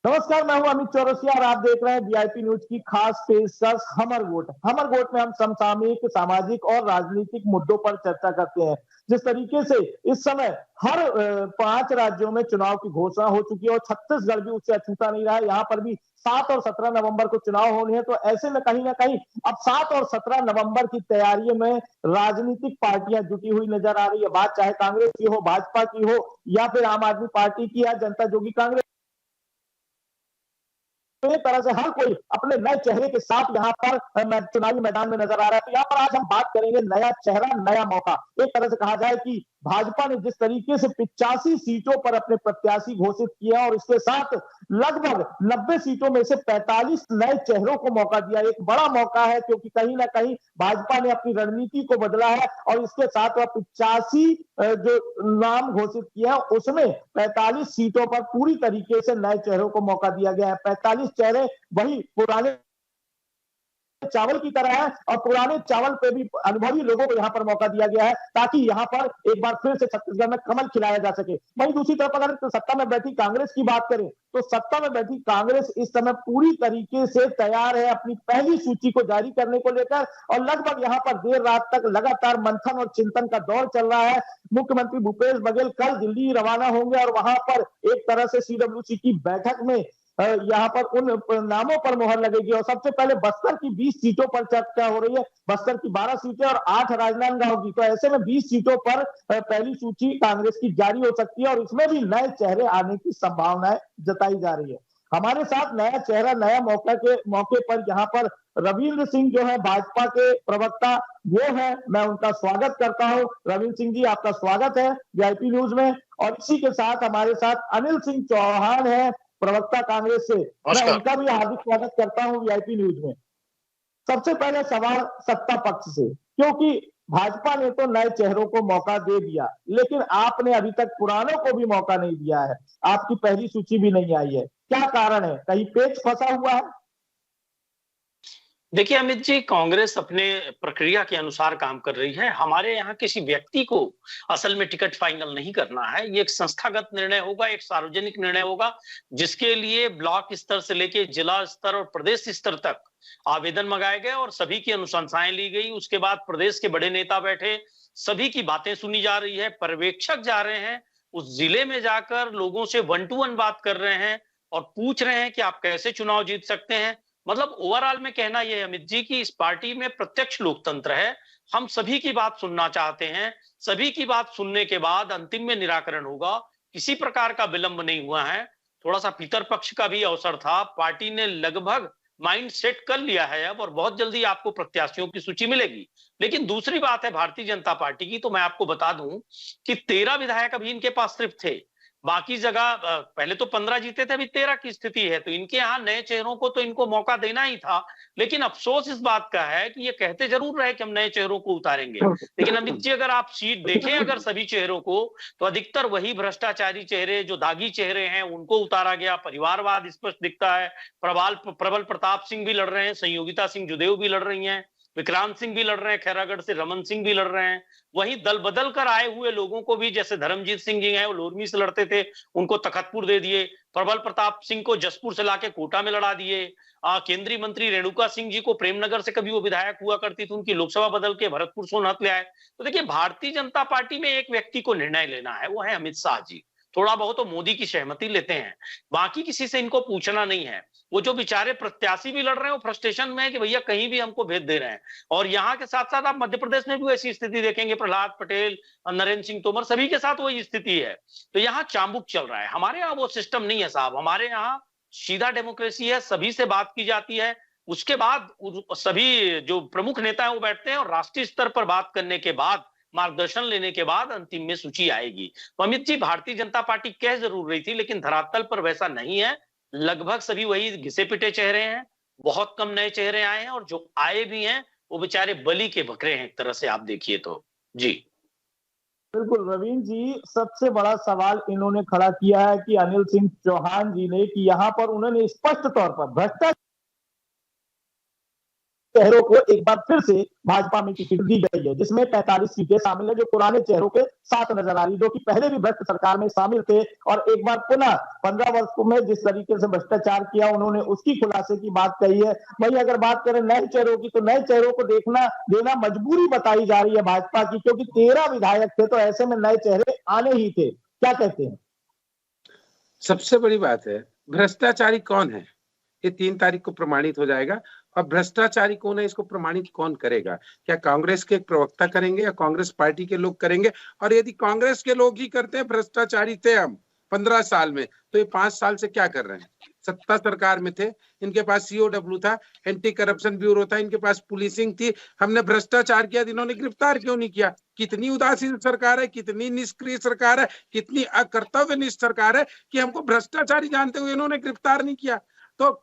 नमस्कार, मैं हूं अमित चौरसिया और आप देख रहे हैं वीआईपी न्यूज की खास पेशकश हमर गोट। हमर गोट में हम समसामयिक, सामाजिक और राजनीतिक मुद्दों पर चर्चा करते हैं। जिस तरीके से इस समय हर 5 राज्यों में चुनाव की घोषणा हो चुकी है और छत्तीसगढ़ भी उससे अछूता नहीं रहा है। यहाँ पर भी 7 और 17 नवंबर को चुनाव होने हैं, तो ऐसे में कहीं ना कहीं अब 7 और 17 नवंबर की तैयारियों में राजनीतिक पार्टियां जुटी हुई नजर आ रही है। बात चाहे कांग्रेस की हो, भाजपा की हो या फिर आम आदमी पार्टी की या जनता जोगी कांग्रेस, तो एक तरह से हर कोई अपने नए चेहरे के साथ यहाँ पर चुनावी मैदान में नजर आ रहा है। तो यहाँ पर आज हम बात करेंगे नया चेहरा, नया मौका। एक तरह से कहा जाए कि भाजपा ने जिस तरीके से 85 सीटों पर अपने प्रत्याशी घोषित किया और इसके साथ लगभग 90 सीटों में से 45 नए चेहरों को मौका दिया, एक बड़ा मौका है, क्योंकि कहीं ना कहीं भाजपा ने अपनी रणनीति को बदला है और इसके साथ वह 85 जो नाम घोषित किया है उसमें 45 सीटों पर पूरी तरीके से नए चेहरों को मौका दिया गया है। 45 चेहरे वही पुराने चावल की तरह है और पुराने चावल पे भी अनुभवी लोगों को यहाँ पर मौका दिया गया है ताकि यहाँ पर एक बार फिर से छत्तीसगढ़ में कमल खिलाया जा सके। वहीं दूसरी तरफ अगर तो सत्ता में बैठी कांग्रेस की बात करें तो सत्ता में बैठी कांग्रेस इस समय पूरी तरीके से तैयार है अपनी पहली सूची को जारी करने को लेकर और लगभग यहाँ पर देर रात तक लगातार मंथन और चिंतन का दौर चल रहा है। मुख्यमंत्री भूपेश बघेल कल दिल्ली रवाना होंगे और वहां पर एक तरह से सीडब्ल्यूसी की बैठक में यहाँ पर उन नामों पर मुहर लगेगी और सबसे पहले बस्तर की 20 सीटों पर चर्चा हो रही है। बस्तर की 12 सीटें और 8 राजनांदगांव की, तो ऐसे में 20 सीटों पर पहली सूची कांग्रेस की जारी हो सकती है और इसमें भी नए चेहरे आने की संभावनाएं जताई जा रही है। हमारे साथ नया चेहरा, नया मौके पर यहाँ पर रविंद्र सिंह जो है भाजपा के प्रवक्ता वो है, मैं उनका स्वागत करता हूं। रविंद्र सिंह जी, आपका स्वागत है वीआईपी न्यूज में। और इसी के साथ हमारे साथ अनिल सिंह चौहान है, प्रवक्ता कांग्रेस से, मैं उनका भी हार्दिक स्वागत करता हूं वीआईपी न्यूज में। सबसे पहले सवाल सत्ता पक्ष से, क्योंकि भाजपा ने तो नए चेहरों को मौका दे दिया लेकिन आपने अभी तक पुरानों को भी मौका नहीं दिया है, आपकी पहली सूची भी नहीं आई है, क्या कारण है? कहीं पेच फंसा हुआ है? देखिए अमित जी, कांग्रेस अपने प्रक्रिया के अनुसार काम कर रही है। हमारे यहाँ किसी व्यक्ति को असल में टिकट फाइनल नहीं करना है। ये एक संस्थागत निर्णय होगा, एक सार्वजनिक निर्णय होगा, जिसके लिए ब्लॉक स्तर से लेके जिला स्तर और प्रदेश स्तर तक आवेदन मंगाए गए और सभी की अनुशंसाएं ली गई। उसके बाद प्रदेश के बड़े नेता बैठे, सभी की बातें सुनी जा रही है। पर्यवेक्षक जा रहे हैं, उस जिले में जाकर लोगों से 1 to 1 बात कर रहे हैं और पूछ रहे हैं कि आप कैसे चुनाव जीत सकते हैं। मतलब ओवरऑल में कहना यह है अमित जी कि इस पार्टी में प्रत्यक्ष लोकतंत्र है। हम सभी की बात सुनना चाहते हैं, सभी की बात सुनने के बाद अंतिम में निराकरण होगा। किसी प्रकार का विलंब नहीं हुआ है। थोड़ा सा पितर पक्ष का भी अवसर था, पार्टी ने लगभग माइंड सेट कर लिया है अब और बहुत जल्दी आपको प्रत्याशियों की सूची मिलेगी। लेकिन दूसरी बात है भारतीय जनता पार्टी की, तो मैं आपको बता दूं कि 13 विधायक अभी इनके पास सिर्फ थे। बाकी जगह पहले तो 15 जीते थे, अभी 13 की स्थिति है। तो इनके यहाँ नए चेहरों को तो इनको मौका देना ही था। लेकिन अफसोस इस बात का है कि ये कहते जरूर रहे कि हम नए चेहरों को उतारेंगे, लेकिन अमित जी अगर आप सीट देखें अगर सभी चेहरों को, तो अधिकतर वही भ्रष्टाचारी चेहरे, जो दागी चेहरे हैं, उनको उतारा गया। परिवारवाद स्पष्ट दिखता है। प्रबल प्रताप सिंह भी लड़ रहे हैं, संयोगिता सिंह जुदेव भी लड़ रही हैं, विक्रांत सिंह भी लड़ रहे हैं, खैरागढ़ से रमन सिंह भी लड़ रहे हैं। वहीं दल बदल कर आए हुए लोगों को भी, जैसे धर्मजीत सिंह जी हैं, वो लोरमी से लड़ते थे, उनको तखतपुर दे दिए। प्रबल प्रताप सिंह को जसपुर से लाके कोटा में लड़ा दिए। केंद्रीय मंत्री रेणुका सिंह जी को प्रेमनगर से कभी वो विधायक हुआ करती थी, उनकी लोकसभा बदल के भरतपुर सोनहत ले आए। तो देखिए, भारतीय जनता पार्टी में एक व्यक्ति को निर्णय लेना है, वो है अमित शाह जी। थोड़ा बहुत तो मोदी की सहमति लेते हैं, बाकी किसी से इनको पूछना नहीं है। वो जो बेचारे प्रत्याशी भी लड़ रहे हैं, वो फ्रस्ट्रेशन में है कि भैया कहीं भी हमको भेज दे रहे हैं। और यहाँ के साथ साथ आप मध्य प्रदेश में भी ऐसी स्थिति देखेंगे, प्रहलाद पटेल, नरेंद्र सिंह तोमर, सभी के साथ वही स्थिति है। तो यहाँ चाबुक चल रहा है। हमारे यहाँ वो सिस्टम नहीं है साहब। हमारे यहाँ सीधा डेमोक्रेसी है, सभी से बात की जाती है। उसके बाद सभी जो प्रमुख नेता है वो बैठते हैं और राष्ट्रीय स्तर पर बात करने के बाद, मार्गदर्शन लेने के बाद अंतिम में सूची आएगी। तो अमित जी, भारतीय जनता पार्टी कह जरूर रही थी, लेकिन धरातल पर वैसा नहीं है। लगभग सभी वही घिसे पिटे चेहरे हैं, बहुत कम नए चेहरे आए हैं और जो आए भी हैं वो बेचारे बलि के बकरे हैं एक तरह से आप देखिए तो। जी बिल्कुल रविंद्र जी, सबसे बड़ा सवाल इन्होंने खड़ा किया है कि अनिल सिंह चौहान जी ने, कि यहाँ पर उन्होंने स्पष्ट तौर पर भ्रष्टाचार चेहरों को एक बार फिर से भाजपा में टिकट दी गई है, जिसमें 45 सीटें शामिल है जो पुराने चेहरों के साथ नजर आ रही, जो कि पहले भी भ्रष्ट सरकार में शामिल थे और एक बार पुनः 15 वर्षों में जिस तरीके से भ्रष्टाचार किया उन्होंने उसकी खुलासे की बात कही है। वहीं अगर बात करें नए चेहरों की, तो नए चेहरों को देना मजबूरी बताई जा रही है भाजपा की, क्योंकि 13 विधायक थे तो ऐसे में नए चेहरे आने ही थे। क्या कहते हैं? सबसे बड़ी बात है, भ्रष्टाचारी कौन है ये 3 तारीख को प्रमाणित हो जाएगा। और भ्रष्टाचारी कौन है इसको प्रमाणित कौन करेगा? क्या कांग्रेस के एक प्रवक्ता करेंगे या कांग्रेस पार्टी के लोग करेंगे? और यदि कांग्रेस के लोग ही करते हैं, भ्रष्टाचारी थे हम 15 साल में, तो ये 5 साल से क्या कर रहे हैं? सत्ता सरकार में थे, इनके पास COW था, एंटी करप्शन ब्यूरो था, इनके पास पुलिसिंग थी। हमने भ्रष्टाचार किया, इन्होंने गिरफ्तार क्यों नहीं किया? कितनी उदासीन सरकार है, कितनी निष्क्रिय सरकार है, कितनी अकर्तव्यनिष्ठ सरकार है कि हमको भ्रष्टाचारी जानते हुए इन्होंने गिरफ्तार नहीं किया। तो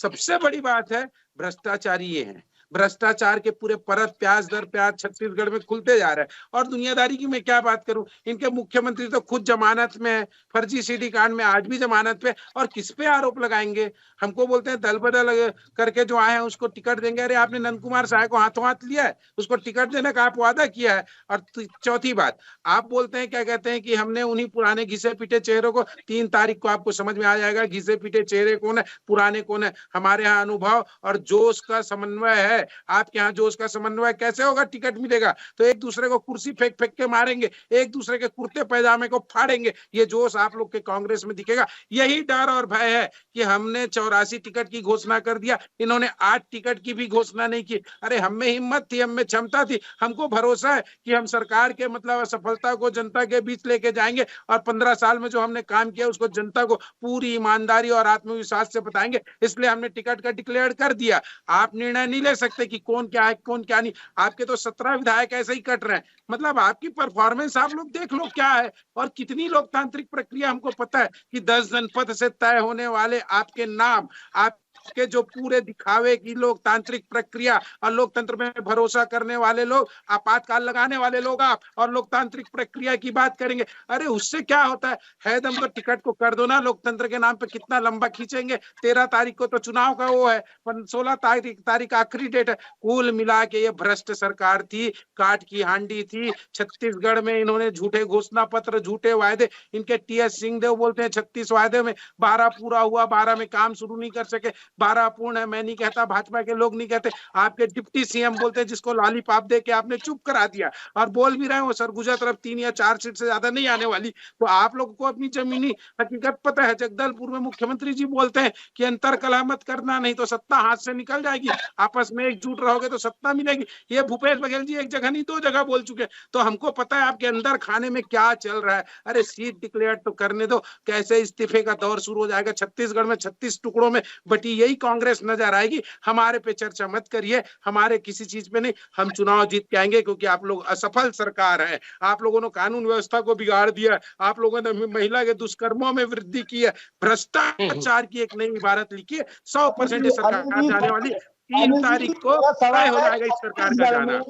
सबसे बड़ी बात है, भ्रष्टाचारी ये हैं। भ्रष्टाचार के पूरे परत प्याज दर प्याज छत्तीसगढ़ में खुलते जा रहे हैं। और दुनियादारी की मैं क्या बात करूं, इनके मुख्यमंत्री तो खुद जमानत में है, फर्जी CD कांड में आज भी जमानत पे। और किस पे आरोप लगाएंगे? हमको बोलते हैं दल बदल करके जो आए हैं उसको टिकट देंगे। अरे आपने नंद कुमार साय को हाथों हाथ लिया है, उसको टिकट देने का आप वादा किया है। और चौथी बात, आप बोलते हैं, क्या कहते हैं कि हमने उन्हीं पुराने घिसे पीटे चेहरों को, 3 तारीख को आपको समझ में आ जाएगा घिसे पीटे चेहरे कौन है, पुराने कौन है। हमारे यहाँ अनुभव और जोश का समन्वय है, आपके यहाँ जोश का समन्वय कैसे होगा? टिकट मिलेगा तो एक दूसरे को कुर्सी फेंक फेंक के मारेंगे, एक दूसरे के कुर्ते पैजामे को फाड़ेंगे। ये जोश आप लोग के कांग्रेस में दिखेगा। यही डर और भय है कि हमने 84 टिकट की घोषणा कर दिया, इन्होंने 8 टिकट की भी घोषणा नहीं की। अरे हम में हिम्मत थी, हम में क्षमता थी, हमको भरोसा है कि हम सरकार के मतलब सफलता को जनता के बीच लेके जाएंगे और 15 साल में जो हमने काम किया उसको जनता को पूरी ईमानदारी और आत्मविश्वास से बताएंगे। इसलिए हमने टिकट का डिक्लेयर कर दिया। आप निर्णय नहीं ले सकते कि कौन क्या है कौन क्या नहीं। आपके तो 17 विधायक ऐसे ही कट रहे हैं। मतलब आपकी परफॉर्मेंस आप लोग देख लो क्या है। और कितनी लोकतांत्रिक प्रक्रिया, हमको पता है कि 10 जनपद से तय होने वाले आपके नाम, आप के जो पूरे दिखावे की लोकतांत्रिक प्रक्रिया और लोकतंत्र में भरोसा करने वाले लोग, आपातकाल लगाने वाले लोग आप, और लोकतांत्रिक प्रक्रिया की बात करेंगे। अरे उससे क्या होता है दम तो टिकट को कर दो ना। लोकतंत्र के नाम पे कितना लंबा खींचेंगे? 13 तारीख को तो चुनाव का वो है, 16 तारीख आखिरी डेट है। कुल मिला के ये भ्रष्ट सरकार थी, काट की हांडी थी। छत्तीसगढ़ में इन्होंने झूठे घोषणा पत्र, झूठे वायदे, इनके TS सिंहदेव बोलते हैं 36 वायदे में 12 पूरा हुआ, 12 में काम शुरू नहीं कर सके। 12 पूर्ण है, मैं नहीं कहता, भाजपा के लोग नहीं कहते। आपके डिप्टी CM बोलते हैं, जिसको लॉलीपॉप दे के आपने चुप करा दिया और बोल भी रहे हो सरगुजा तरफ 3 या 4 सीट से ज्यादा नहीं आने वाली। तो आप लोगों को अपनी जमीनी हकीकत पता है। जगदलपुर में मुख्यमंत्री जी बोलते हैं कि अंतर कलह मत करना, नहीं तो सत्ता हाथ से निकल जाएगी। आपस में एकजुट रहोगे तो सत्ता मिलेगी। ये भूपेश बघेल जी एक जगह नहीं 2 जगह बोल चुके। तो हमको पता है आपके अंदर खाने में क्या चल रहा है। अरे सीट डिक्लेयर तो करने दो, कैसे इस्तीफे का दौर शुरू हो जाएगा। छत्तीसगढ़ में 36 टुकड़ों में बटी यही कांग्रेस नजर आएगी। हमारे पे चर्चा मत करिए, हमारे किसी चीज पे नहीं। हम चुनाव जीत के आएंगे क्योंकि आप लोग असफल सरकार है। आप लोगों ने कानून व्यवस्था को बिगाड़ दिया, आप लोगों ने महिला के दुष्कर्मों में वृद्धि की है, भ्रष्टाचार की एक नई इबारत लिखी है। 100% सरकार जाने वाली। 3 तारीख को तय हो जाएगा इस सरकार का जाना।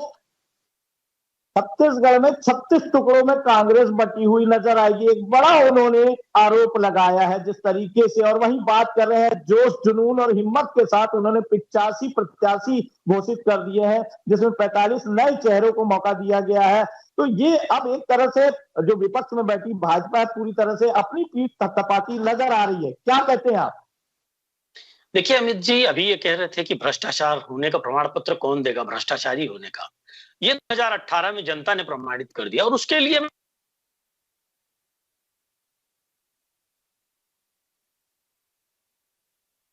छत्तीसगढ़ में 36 टुकड़ों में कांग्रेस बटी हुई नजर आएगी। एक बड़ा उन्होंने आरोप लगाया है जिस तरीके से। और वहीं बात कर रहे हैं जोश, जुनून और हिम्मत के साथ उन्होंने 85 प्रत्याशी घोषित कर दिए हैं, जिसमें 45 नए चेहरों को मौका दिया गया है। तो ये अब एक तरह से जो विपक्ष में बैठी भाजपा पूरी तरह से अपनी पीठ थपथपाती नजर आ रही है। क्या कहते हैं आप? देखिए अमित जी, अभी ये कह रहे थे कि भ्रष्टाचार होने का प्रमाण पत्र कौन देगा, भ्रष्टाचारी होने का। ये 2018 में जनता ने प्रमाणित कर दिया और उसके लिए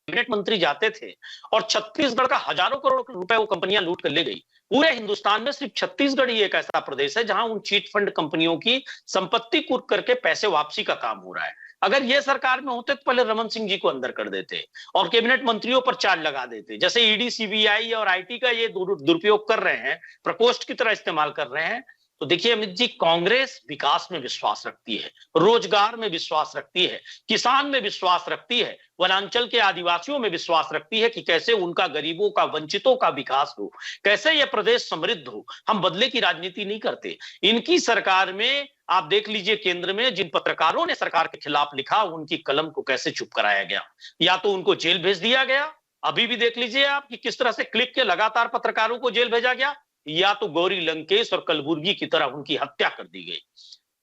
कैबिनेट मंत्री जाते थे और छत्तीसगढ़ का हजारों करोड़ रुपए वो कंपनियां लूट कर ले गई। पूरे हिंदुस्तान में सिर्फ छत्तीसगढ़ ही एक ऐसा प्रदेश है जहां उन चीट फंड कंपनियों की संपत्ति कुर्क करके पैसे वापसी का काम हो रहा है। अगर ये सरकार में होते तो पहले रमन सिंह जी को अंदर कर देते और कैबिनेट मंत्रियों पर चार्ज लगा देते। जैसे ईडी, CBI और IT का ये दुरुपयोग कर रहे हैं, प्रकोष्ठ की तरह इस्तेमाल कर रहे हैं। तो देखिए अमित जी, कांग्रेस विकास में विश्वास रखती है, रोजगार में विश्वास रखती है, किसान में विश्वास रखती है, वनांचल के आदिवासियों में विश्वास रखती है कि कैसे उनका, गरीबों का, वंचितों का विकास हो, कैसे यह प्रदेश समृद्ध हो। हम बदले की राजनीति नहीं करते। इनकी सरकार में आप देख लीजिए, केंद्र में जिन पत्रकारों ने सरकार के खिलाफ लिखा, उनकी कलम को कैसे चुप कराया गया। या तो उनको जेल भेज दिया गया अभी भी देख लीजिए आप कि किस तरह से क्लिक के लगातार पत्रकारों को जेल भेजा गया, या तो गौरी लंकेश और कलबुर्गी की तरह उनकी हत्या कर दी गई।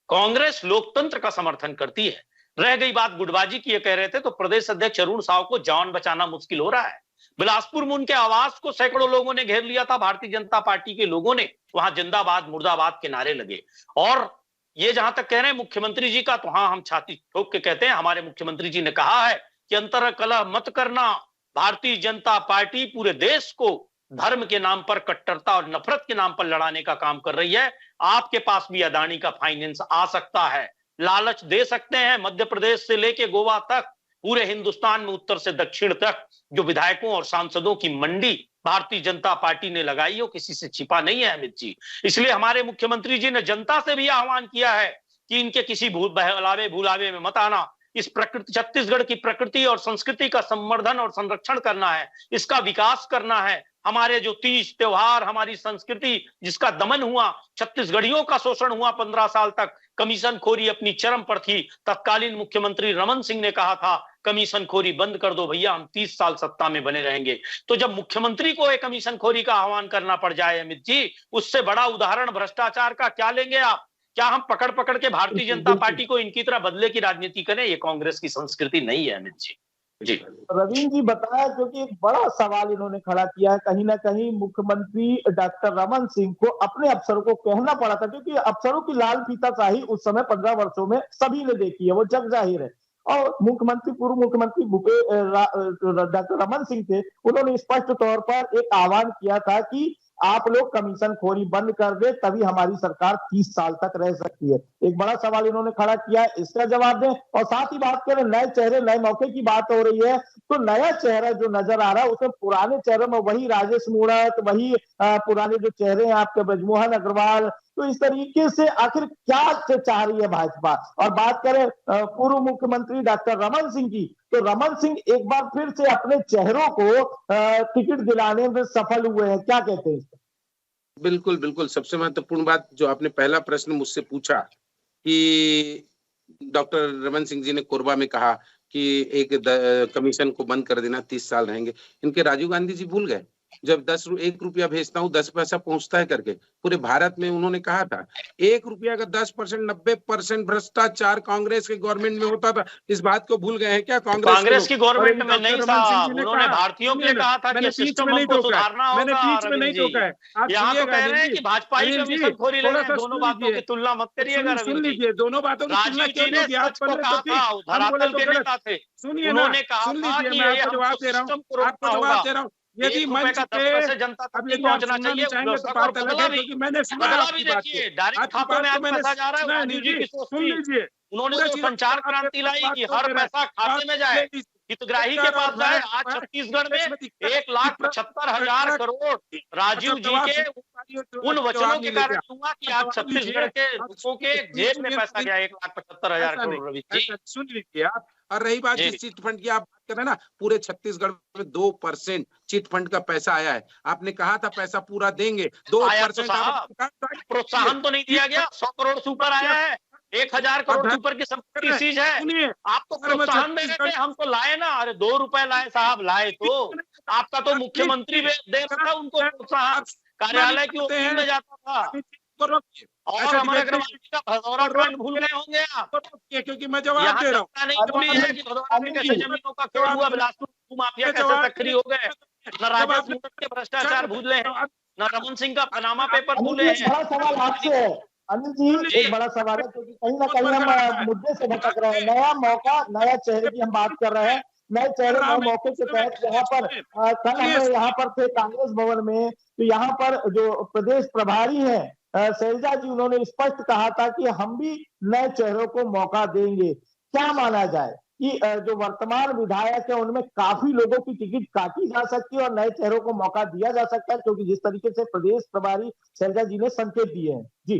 कांग्रेस लोकतंत्र का समर्थन करती है। रह गई बात गुटबाजी की, ये कह रहे थे, तो प्रदेश अध्यक्ष अरुण साव को जान बचाना मुश्किल हो रहा है। बिलासपुर में उनके आवास को सैकड़ों लोगों ने घेर लिया था, भारतीय जनता पार्टी के लोगों ने वहां जिंदाबाद मुर्दाबाद के नारे लगे। और ये जहां तक कह रहे हैं मुख्यमंत्री जी का, तो हाँ, हम छाती ठोक के कहते हैं, हमारे मुख्यमंत्री जी ने कहा है कि अंतर कलह मत करना। भारतीय जनता पार्टी पूरे देश को धर्म के नाम पर, कट्टरता और नफरत के नाम पर लड़ाने का काम कर रही है। आपके पास भी अदानी का फाइनेंस आ सकता है, लालच दे सकते हैं। मध्य प्रदेश से लेके गोवा तक, पूरे हिंदुस्तान में उत्तर से दक्षिण तक जो विधायकों और सांसदों की मंडी भारतीय जनता पार्टी ने लगाई हो, किसी से छिपा नहीं है अमित जी। इसलिए हमारे मुख्यमंत्री जी ने जनता से भी आह्वान किया है कि इनके किसी बहलावे भुलावे में मत आना। इस प्रकृति, छत्तीसगढ़ की प्रकृति और संस्कृति का संवर्धन और संरक्षण करना है, इसका विकास करना है। हमारे जो तीज त्योहार, हमारी संस्कृति जिसका दमन हुआ, छत्तीसगढ़ियों का शोषण हुआ 15 साल तक, कमीशन खोरी अपनी चरम पर थी। तत्कालीन मुख्यमंत्री रमन सिंह ने कहा था कमीशन खोरी बंद कर दो भैया, हम 30 साल सत्ता में बने रहेंगे। तो जब मुख्यमंत्री को एक कमीशन खोरी का आह्वान करना पड़ जाए अमित जी, उससे बड़ा उदाहरण भ्रष्टाचार का क्या लेंगे आप? क्या हम पकड़ पकड़ के भारतीय जनता पार्टी को इनकी तरह बदले की राजनीति करें? ये कांग्रेस की संस्कृति नहीं है अमित जी। जी रवीन जी बताया, क्योंकि एक बड़ा सवाल इन्होंने खड़ा किया है। कहीं ना कहीं मुख्यमंत्री डॉक्टर रमन सिंह को अपने अफसरों को कहना पड़ा था, क्योंकि अफसरों की लाल फीताशाही उस समय 15 वर्षों में सभी ने देखी है, वो जग जाहिर है। और मुख्यमंत्री, पूर्व मुख्यमंत्री डॉक्टर रमन सिंह थे, उन्होंने स्पष्ट तौर पर एक आह्वान किया था कि आप लोग कमीशन खोरी बंद कर दे, तभी हमारी सरकार 30 साल तक रह सकती है। एक बड़ा सवाल इन्होंने खड़ा किया है, इसका जवाब दें। और साथ ही बात करें नए चेहरे नए मौके की बात हो रही है, तो नया चेहरा जो नजर आ रहा है उसमें पुराने चेहरे में वही राजेश मूणत, वही पुराने जो चेहरे हैं आपके ब्रजमोहन अग्रवाल। तो इस तरीके से आखिर क्या चाह रही है भाजपा? और बात करें पूर्व मुख्यमंत्री डॉक्टर रमन सिंह की, तो रमन सिंह एक बार फिर से अपने चेहरों को टिकट दिलाने में सफल हुए हैं, क्या कहते हैं? बिल्कुल बिल्कुल, सबसे महत्वपूर्ण बात जो आपने पहला प्रश्न मुझसे पूछा कि डॉक्टर रमन सिंह जी ने कोरबा में कहा कि एक कमीशन को बंद कर देना, 30 साल रहेंगे। इनके राजीव गांधी जी भूल गए? जब 1 रुपया भेजता हूँ 10 पैसा पहुंचता है करके, पूरे भारत में उन्होंने कहा था 1 रुपया का 10%, 90% भ्रष्टाचार कांग्रेस के गवर्नमेंट में होता था। इस बात को भूल गए हैं क्या कांग्रेस की गवर्नमेंट में? नहीं साहब, उन्होंने भारतीयों के लिए कहा था कि सिस्टम हमको सुधारना होगा। मैंने बीच में नहीं टोका है। आप यहाँ तो कह रहे हैं कि भाजपा ही कमीशन खोरी ले रहे हैं। दोनों बातों की तुलना मत करिएगा। सुन लीजिए, दोनों बातों की तुलना क्यों नहीं की? आप धरातल के नेता थे, उन्होंने कहा था कि ये जवाब दे रहा हूँ, आपको जवाब दे रहा हूँ। यदि मंच पे जनता तक नहीं पहुंचना चाहिए, तो बात अलग है, क्योंकि मैंने सुना आपकी बात को। डायरेक्ट खातों में आज पैसा जा रहा है। सुन लीजिए, उन्होंने तो संचार क्रांति लाई कि हर पैसा खाते में जाए, हितग्राही के पास जाए। आज छत्तीसगढ़ में 1,75,000 करोड़ राजीव जी के उन वचनों के कारण हुआ कि आज छत्तीसगढ़ के लोगों के जेब में पैसा गया 1,75,000 करोड़। रवि जी सुन लीजिए आप। और रही बात जिस चिट फंड की आप बात कर रहे हैं ना, पूरे छत्तीसगढ़ में 2% चिट फंड का पैसा आया है। आपने कहा था पैसा पूरा देंगे, 2% प्रोत्साहन तो नहीं दिया गया। 100 करोड़ से ऊपर आया है, 1,000 करोड़ से ऊपर की संपत्ति सीज है। आप तो प्रोत्साहन दे रहे थे, हम तो लाए ना। अरे 2 रुपए लाए साहब, लाए तो आपका तो मुख्यमंत्री दे रहा था उनको प्रोत्साहन, कार्यालय की ओपनिंग में जाता था। और अमर अग्रवाल जी का भदौरा कांड भूल गए होंगे आप, क्योंकि मैं जवाब दे रहा हूँ। जमीनों का खेल हुआ, बिलासपुर माफिया कैसे सक्रिय हो गए, न राजेश मूणत के भ्रष्टाचार भूले हैं, न रमन सिंह का पनामा पेपर भूले हैं। बड़ा सवाल आपसे है अनिल जी, एक बड़ा सवाल है, क्योंकि कहीं ना कहीं हम मुद्दे से भटक रहे हैं। नया मौका, नया चेहरे की हम बात कर रहे हैं। नए चेहरे नए मौके के तहत यहाँ पर कल हम यहाँ पर थे कांग्रेस भवन में, तो यहाँ पर जो प्रदेश प्रभारी है शैलजा जी, उन्होंने स्पष्ट कहा था कि हम भी नए चेहरों को मौका देंगे। क्या माना जाए कि जो वर्तमान विधायक है उनमें काफी लोगों की टिकट काटी जा सकती है और नए चेहरों को मौका दिया जा सकता है, क्योंकि जिस तरीके से प्रदेश प्रभारी शैलजा जी ने संकेत दिए हैं? जी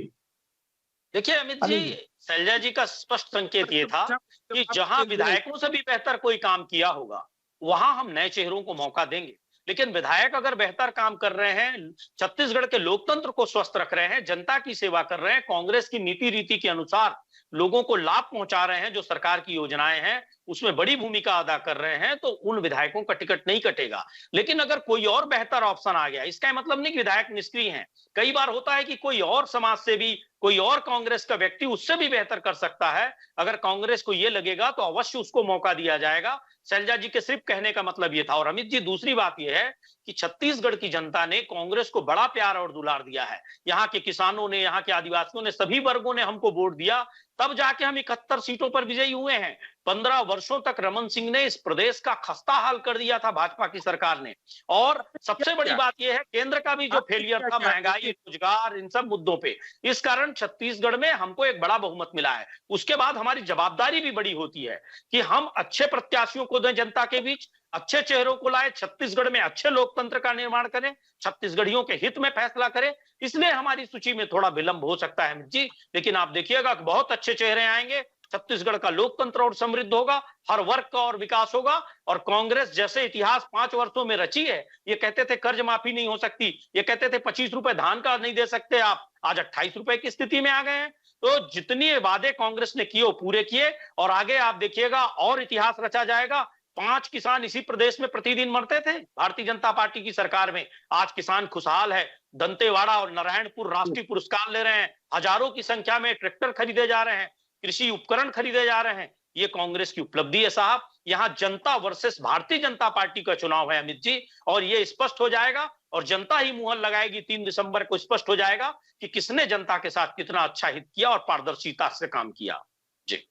देखिए अमित जी, शैलजा जी का स्पष्ट संकेत ये था कि जहां विधायकों से भी बेहतर कोई काम किया होगा वहां हम नए चेहरों को मौका देंगे। लेकिन विधायक अगर बेहतर काम कर रहे हैं, छत्तीसगढ़ के लोकतंत्र को स्वस्थ रख रहे हैं, जनता की सेवा कर रहे हैं, कांग्रेस की नीति रीति के अनुसार लोगों को लाभ पहुंचा रहे हैं, जो सरकार की योजनाएं हैं उसमें बड़ी भूमिका अदा कर रहे हैं, तो उन विधायकों का टिकट नहीं कटेगा। लेकिन अगर कोई और बेहतर ऑप्शन आ गया, इसका मतलब नहीं कि विधायक निष्क्रिय हैं। कई बार होता है कि कोई और समाज से भी, कोई और कांग्रेस का व्यक्ति उससे भी बेहतर कर सकता है। अगर कांग्रेस को यह लगेगा तो अवश्य उसको मौका दिया जाएगा। शैलजा जी के सिर्फ कहने का मतलब यह था। और अमित जी, दूसरी बात यह है कि छत्तीसगढ़ की जनता ने कांग्रेस को बड़ा प्यार और दुलार दिया है। यहाँ के किसानों ने, यहाँ के आदिवासियों ने, सभी वर्गों ने हमको वोट दिया, तब जाके हम 71 सीटों पर विजयी हुए हैं। 15 वर्षों तक रमन सिंह ने इस प्रदेश का खस्ता हाल कर दिया था भाजपा की सरकार ने। और सबसे बड़ी बात यह है, केंद्र का भी जो फेलियर था, महंगाई, रोजगार, इन सब मुद्दों पे, इस कारण छत्तीसगढ़ में हमको एक बड़ा बहुमत मिला है। उसके बाद हमारी जवाबदारी भी बड़ी होती है कि हम अच्छे प्रत्याशियों को दें जनता के बीच, अच्छे चेहरों को लाए, छत्तीसगढ़ में अच्छे लोकतंत्र का निर्माण करें, छत्तीसगढ़ियों के हित में फैसला करें। इसलिए हमारी सूची में थोड़ा विलंब हो सकता है जी, लेकिन आप देखिएगा कि बहुत अच्छे चेहरे आएंगे, छत्तीसगढ़ का लोकतंत्र और समृद्ध होगा, हर वर्ग का और विकास होगा। और कांग्रेस जैसे इतिहास 5 वर्षों में रची है, ये कहते थे कर्ज माफी नहीं हो सकती, ये कहते थे 25 रुपए धान का नहीं दे सकते आप, आज 28 रुपए की स्थिति में आ गए हैं। तो जितने वादे कांग्रेस ने किए वो पूरे किए, और आगे आप देखिएगा और इतिहास रचा जाएगा। 5 किसान इसी प्रदेश में प्रतिदिन मरते थे भारतीय जनता पार्टी की सरकार में, आज किसान खुशहाल है। दंतेवाड़ा और नारायणपुर राष्ट्रीय पुरस्कार ले रहे हैं, हजारों की संख्या में ट्रैक्टर खरीदे जा रहे हैं, कृषि उपकरण खरीदे जा रहे हैं। ये कांग्रेस की उपलब्धि है साहब। यहाँ जनता वर्सेस भारतीय जनता पार्टी का चुनाव है अमित जी, और ये स्पष्ट हो जाएगा, और जनता ही मुहर लगाएगी। 3 दिसंबर को स्पष्ट हो जाएगा कि किसने जनता के साथ कितना अच्छा हित किया और पारदर्शिता से काम किया। जी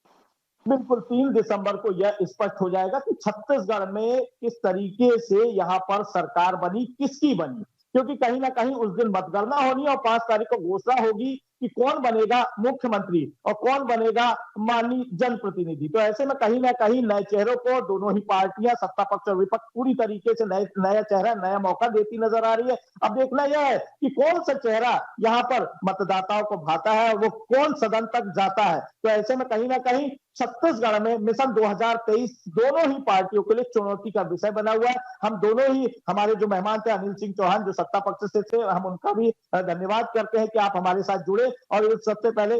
बिल्कुल, 3 दिसंबर को यह स्पष्ट हो जाएगा कि छत्तीसगढ़ में किस तरीके से यहाँ पर सरकार बनी, किसकी बनी, क्योंकि कहीं ना कहीं उस दिन मतगणना होनी है और 5 तारीख को घोषणा होगी कि कौन बनेगा मुख्यमंत्री और कौन बनेगा माननीय जनप्रतिनिधि। तो ऐसे में कहीं ना कहीं नए चेहरों को दोनों ही पार्टियां, सत्ता पक्ष और विपक्ष, पूरी तरीके से नया चेहरा, नया मौका देती नजर आ रही है। अब देखना यह है कि कौन सा चेहरा यहाँ पर मतदाताओं को भाता है, वो कौन सदन तक जाता है। तो ऐसे में कहीं ना कहीं छत्तीसगढ़ में मिशन 2023 दोनों ही पार्टियों के लिए चुनौती का विषय बना हुआ है। हम दोनों ही, हमारे जो मेहमान थे अनिल सिंह चौहान जो सत्ता पक्ष से थे, हम उनका भी धन्यवाद करते हैं कि आप हमारे साथ जुड़े, और सबसे पहले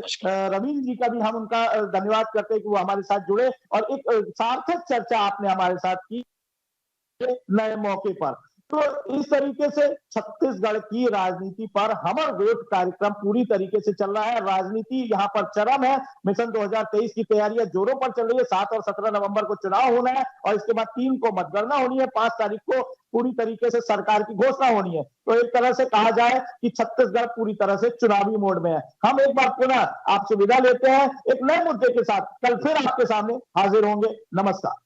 रवीन जी का भी हम उनका धन्यवाद करते हैं कि वो हमारे साथ जुड़े और एक सार्थक चर्चा आपने हमारे साथ की नए मौके पर। तो इस तरीके से छत्तीसगढ़ की राजनीति पर हमर गोठ कार्यक्रम पूरी तरीके से चल रहा है। राजनीति यहाँ पर चरम है। मिशन 2023 की तैयारियां जोरों पर चल रही है। 7 और 17 नवंबर को चुनाव होना है और इसके बाद 3 को मतगणना होनी है, 5 तारीख को पूरी तरीके से सरकार की घोषणा होनी है। तो एक तरह से कहा जाए कि छत्तीसगढ़ पूरी तरह से चुनावी मोड में है। हम एक बार पुनः आपसे विदा लेते हैं एक नए मुद्दे के साथ, कल फिर आपके सामने हाजिर होंगे। नमस्कार।